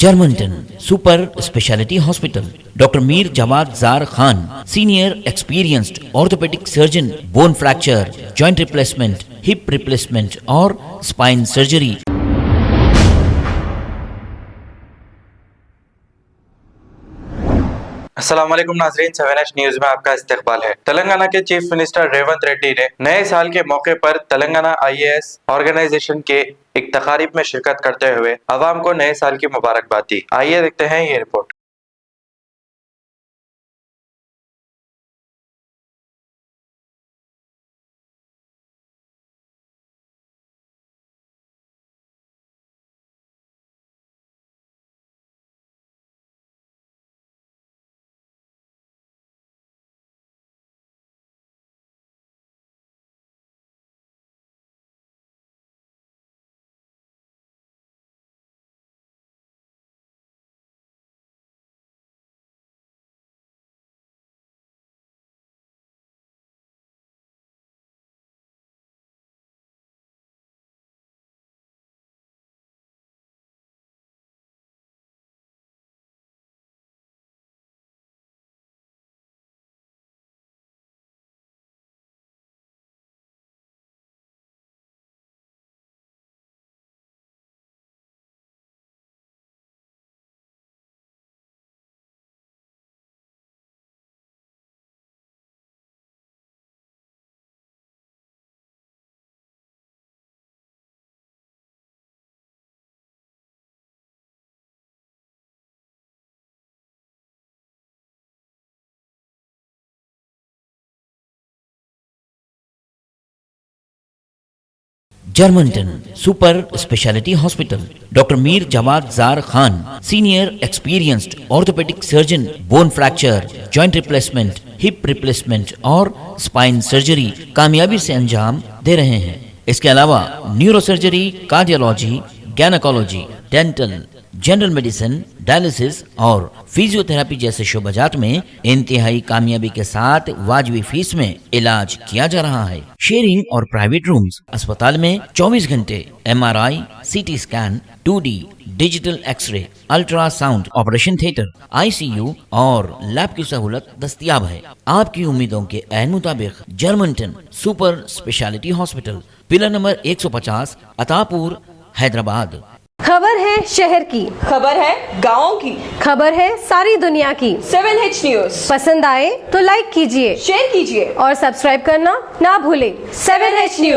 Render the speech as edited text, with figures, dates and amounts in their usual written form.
Germanton super speciality hospital, doctor Mir Jawad Zar Khan, senior experienced orthopaedic surgeon, bone fracture, joint replacement, hip replacement और spine surgery. अस्सलाम वालेकुम नाज़रीन, 7H news में आपका इस्तकबाल है। तेलंगाना के चीफ मिनिस्टर रेवंत रेड्डी ने नए साल के मौके पर तेलंगाना IAS ऑर्गेनाइजेशन के एक तकारीब में शिरकत करते हुए अवाम को नए साल की मुबारकबाद दी। आइए देखते हैं ये रिपोर्ट। जर्मनटन super speciality hospital, doctor Mir Jawad Zar Khan, senior experienced orthopaedic surgeon, bone fracture, joint replacement, hip replacement और स्पाइन सर्जरी कामयाबी से अंजाम दे रहे हैं। इसके अलावा neuro surgery, cardiology, gynaecology, dental, general medicine, dialysis और फिजियोथेरेपी जैसे शोबाजात में इंतहाई कामयाबी के साथ वाजबी फीस में इलाज किया जा रहा है। शेयरिंग और प्राइवेट रूम्स, अस्पताल में 24 घंटे MRI, CT scan, 2D digital X-ray, ultrasound, operation theatre, ICU और लैब की सहूलत दस्तयाब है। आपकी उम्मीदों के ऐन मुताबिक Germanton super speciality hospital, pillar number 150, Attapur, Hyderabad. खबर है शहर की, खबर है गाँव की, खबर है सारी दुनिया की। 7H न्यूज पसंद आए तो लाइक कीजिए, शेयर कीजिए और सब्सक्राइब करना ना भूलें। 7H news.